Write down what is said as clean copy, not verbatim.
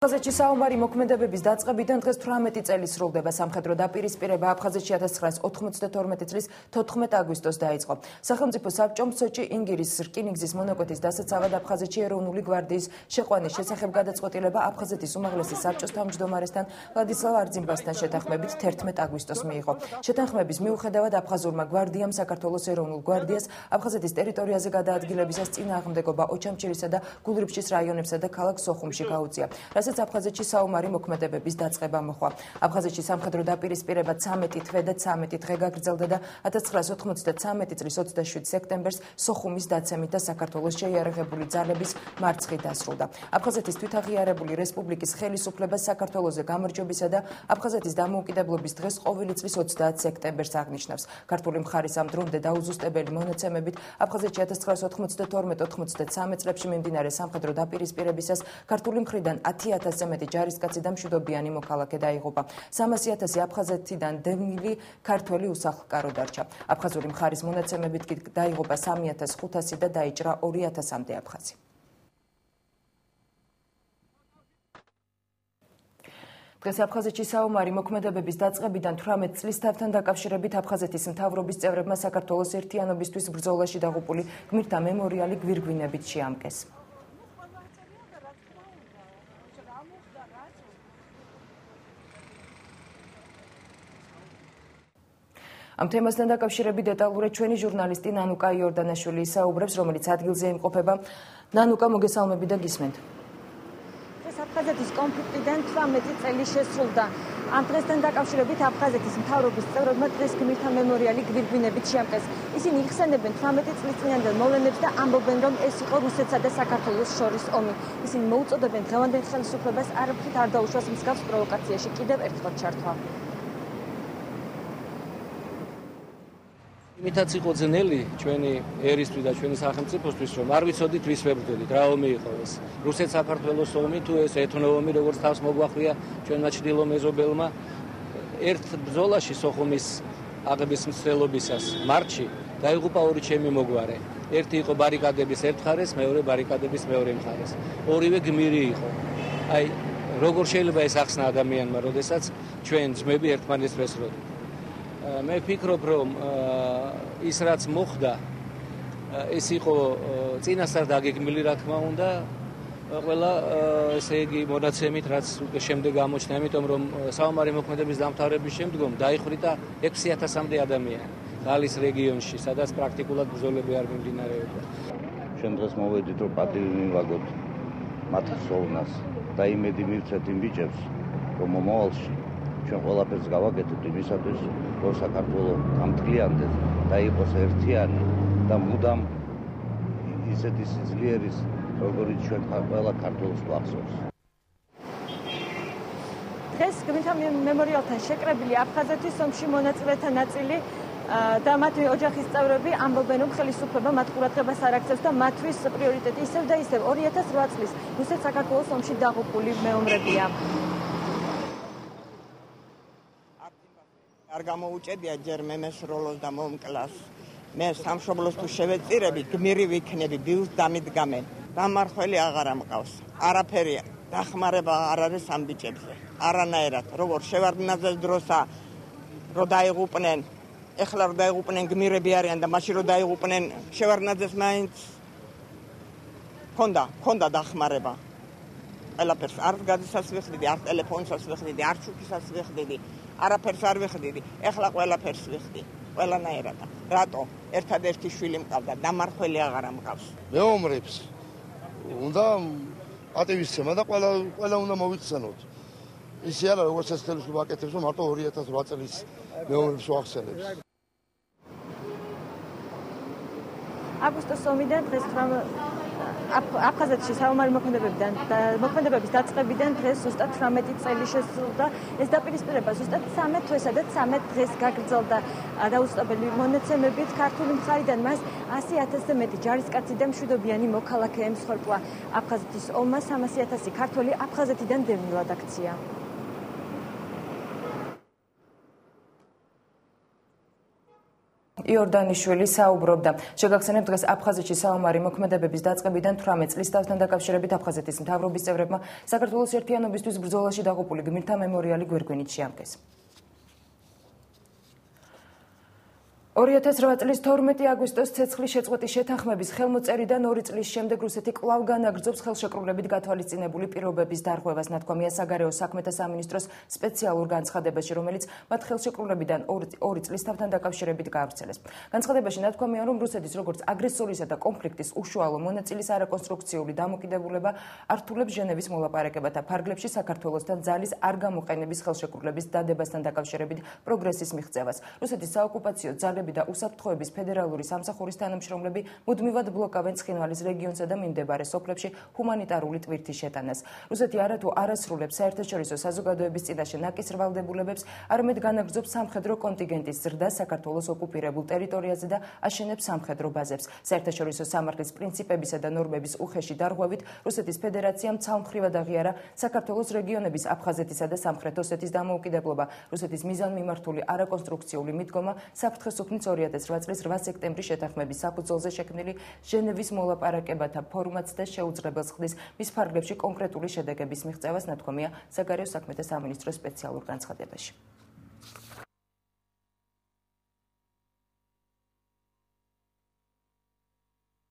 აფხაზეთში საომარი მოქმედებების დაწყებიდან დღეს 18 წელი სრულდება. სამხედრო დაპირისპირება აფხაზეთში 1992 წლის 14 აგვისტოს დაიწყო. სახელმწიფო საბჭომ სოჭი ინგირის რკინიგზის მონაკვეთის დასაცავად აფხაზეთში ეროვნული გვარდიის შეყვანის შესახებ გადაწყვეტილება აფხაზეთის უმაღლესი საბჭოს თავმჯდომარესთან ვლადისლავ არძიმბასთან შეთანხმებით 11 აგვისტოს მიიღო. შეთანხმების მიუხედავად აფხაზურმა გვარდიამ საქართველოს ეროვნულ გვარდიას აფხაზეთის ტერიტორიაზე გადაადგილებისას წინააღმდეგობა ოჩამჩირისა და გულრიფშის რაიონებსა და ქალაქ სოხუმში გაუწია. რასაც აფხაზეთში საომარი მოქმედებების დაწყება მოჰყვა. აფხაზეთში სამხედრო დაპირისპირება 13 თვე და 13 დღე გაგრძელდა და 1993 წლის 27 სექტემბერს სოხუმის დაცემით და საქართველოს შეიარაღებული ძალების მარცხით დასრულდა. აფხაზეთის თვითაღიარებული რესპუბლიკის ხელისუფლება საქართველოზე გამარჯვებისა და აფხაზეთის დამოუკიდებლობის დღეს ყოველი წლის 30 სექტემბერს აღნიშნავს. ქართული მხარის ამ დრომდე დაუზუსტებელი მონაცემებით აფხაზეთში 1992-93 წლებში მიმდინარე სამხედრო დაპირისპირებისას ქართული მხრიდან 10,000-ზე მეტი ჯარისკაცი და მშვიდობიანი მოქალაქე დაიღუპა. 300,000 აფხაზეთიდან დევნილი ქართველი უსახლკარო დარჩა. აფხაზური მხარის მონაცემებით კი დაიღუპა 3,500 და დაიჭრა 2,000-მდე აფხაზი. დღეს აფხაზეთში საომარი მოქმედებების დაწყებიდან 18 წლის თავთან დაკავშირებით აფხაზეთის მთავრობის წევრებმა საქართველოს ერთიანობისთვის ბრძოლაში დაღუპული გმირთა მემორიალი გვირგვინებით შეამკეს. ამ თემასთან დაკავშირებით დეტალურად ჩვენი ჟურნალისტი ნანუკა იორდანაშვილი ისაუბრებს, რომელიც ადგილზე იმყოფება. ნანუკა, მოგესალმები და გისმენთ. აფხაზეთის კონფლიქტიდან 18 წელი შესრულდა. ამ დღესთან დაკავშირებით აფხაზეთის მთავრობის წევრებმა დღეს გმირთა მემორიალი გვირგვინებით შეამკეს. ისინი იხსენებენ 18 წლის წინანდელ მოვლენებს და ამბობენ, რომ ეს იყო რუსეთსა და საქართველოს შორის ომი. ისინი მოუწოდებენ დღევანდელ ხელისუფლებას არაფრით არ დაუშვას მსგავს პროვოკაციაში კიდევ ერთხელ ჩართვა. იმითაც იყო ძნელი ჩვენი ერისთვის და ჩვენი სახელმწიფოსთვის, რომ არ ვიცოდით ვის ვებრძოლით, რა ომი იყო ეს. რუსეთ-საქართველოს ომი თუ ეს ეთნო ომი, როგორც თავს მოგვახვია ჩვენმა ჩრდილო მეზობელმა. ერთ ბრძოლაში სოხუმის აღების მცდელობისას მარტში დაიღუპა ორი ჩემი მოგვარე. ერთი იყო ბარიკადების ერთ მხარეს, მეორე ბარიკადების მეორე მხარეს. ორივე გმირი იყო. აი, როგორ შეიძლება ეს ახსნა ადამიანმა, როდესაც ჩვენ ძმები ერთმანეთს ვესროდით. მე ვფიქრობ, რომ ის რაც მოხდა, ეს იყო წინასწარ დაგეგმილი, რა თქმა უნდა, ყველა ესე იგი მონაცემით, რაც უკვე შემდეგ გამოჩნდა, იმიტომ რომ საომარი მოქმედების დამთავრების შემდგომ დაიხვრიტა 6,000-მდე ადამიანი გალის რეგიონში, სადაც პრაქტიკულად ბრძოლები არ მიმდინარეობდა. ჩვენ დღეს მოვედით, რომ პატივი მივაგოთ მათ ხსოვნას და იმედი მივცეთ იმ ბიჭებს, რომ მომავალში ჩვენ ყველაფერს გავაკეთებთ იმისათვის, რომ საქართველო გამთლიანდეს და იყოს ერთიანი და მუდამ ისეთი სიძლიერის, როგორც ჩვენ ყველა ქართველს გვახსოვს. დღეს გმირთა მემორიალთან შეკრებილი აფხაზეთის ომში მონაწილეთა ნაწილი და მათი ოჯახის წევრები ამბობენ, რომ ხელისუფლება მათ ყურადღებას არ აქცევს და მათთვის პრიორიტეტი ისევ და ისევ 2008 წლის რუსეთ-საქართველოს ომში დაღუპული მეომრებია. არ გამოუჭედია ჯერ მემესროლოს და მომკლას. მე სამშობლოს თუ შევეწირები, გმირი ვიქნები, ბიუს დამიდგამენ. დამარხველი აღარ ამყავს. არაფერი დახმარება არ არის ამ ბიჭებზე. არანაირად, როგორ შევარდნაძეს დროსა რო დაიღუპნენ, ეხლა რო დაიღუპნენ გმირები არიან და მაშინ რო დაიღუპნენ შევარდნაძეს მაინც ქონდა დახმარება. ყველაფერს არ გადასაც ვიხდიდი, არ ტელეფონსაც ვიხდიდი, არ ჩუქისას ვიხდიდი. არაფერს არ ვიხდიდი, ეხლა ყველაფერს ვიხდი, ყველანაირად. რატო? ერთადერთი შვილი მყავდა, დამარხველი აღარ ამყავს. მეომრებს უნდა პატივისცემა და ყველა უნდა მოვიხსენოთ. ისე არა, როგორც ეს ხელისუფლება აკეთებს, რომ მარტო 2008 წლის მეომრებს ვახსენებს. აგვისტოს ომიდან დღეს აფხაზეთში საომარი მოქმედებების დაწყებიდან დღეს ზუსტად 18 წელი შესრულდა. ეს დაპირისპირება ზუსტად 13 თვესა და 13 დღეს გაგრძელდა. დაუზუსტებელი მონაცემებით ქართული მხარიდან მას 100,000-ზე მეტი ჯარისკაცი და მშვიდობიანი მოქალაქე ემსხვერპლა. აფხაზეთის ომმა 300,000 ქართველი აფხაზეთიდან დევნილად აქცია. იორდანიშვილი საუბრობდა. შეგახსენებთ, დღეს აფხაზეთში საომარი მოქმედებების დაწყებიდან 18 წლის თავთან დაკავშირებით აფხაზეთის მთავრობის წევრებმა საქართველოს ერთიანობისთვის ბრძოლაში დაღუპული გმირთა მემორიალი გვირგვინით შეამკეს. 2008 წლის 12 აგვისტოს ცეცხლის შეწყვეტის შეთანხმების ხელმოწერიდან 2 წლის შემდეგ რუსეთი კვლავ განაგრძობს ხელშეკრულებით გათვალისწინებული პირობების დარღვევას, ნათქვამია საგარეო საქმეთა სამინისტროს სპეციალურ განცხადებაში, რომელიც მათ ხელშეკრულებიდან 2 წლის თავთან დაკავშირებით გაავრცელეს. განცხადებაში ნათქვამია, რომ რუსეთის როგორც აგრესორისა და კონფლიქტის უშუალო მონაწილის არაკონსტრუქციული დამოკიდებულება ართულებს ჟენევის მოლაპარაკებათა ფარგლებში საქართველოსთან ძალის არ გამოყენების ხელშეკრულების დადებასთან დაკავშირებით პროგრესის მიღწევას. რუსეთის საოკუპაციო ძალები და უსაფრთხოების ფედერალური სამსახურის თანამშრომლები მუდმივად ბლოკავენ ცხინვალის რეგიონსა და მიმდებარე სოფლებში ჰუმანიტარული ტვირთის შეტანას. რუსეთი არათუ არასრულებს საერთაშორისო საზოგადოების წინაშე ნაკისრ ვალდებულებებს, არამედ განაგრძობს სამხედრო კონტინგენტის ზრდას საქართველოს ოკუპირებულ ტერიტორიაზე და აშენებს სამხედრო ბაზებს. საერთაშორისო სამართლის პრინციპებისა და ნორმების უხეში დარღვევით რუსეთის ფედერაციამ ცალმხრივად აღიარა საქართველოს რეგიონების აფხაზეთისა და სამხრეთ ოსეთის დამოუკიდებლობა. რუსეთის მიზანმიმართული არაკონსტრუქციული მიდგომა საფრთხეს 2008 წლის 8 სექტემბრის შეთანხმების საფუძველზე შექმნილი ჟენევის მოლაპარაკებათა ფორმატს და შეუძლებელს ხდის მის ფარგლებში კონკრეტული შედეგების მიღწევას, ნათქვამია საგარეო საქმეთა სამინისტროს სპეციალურ განცხადებაში.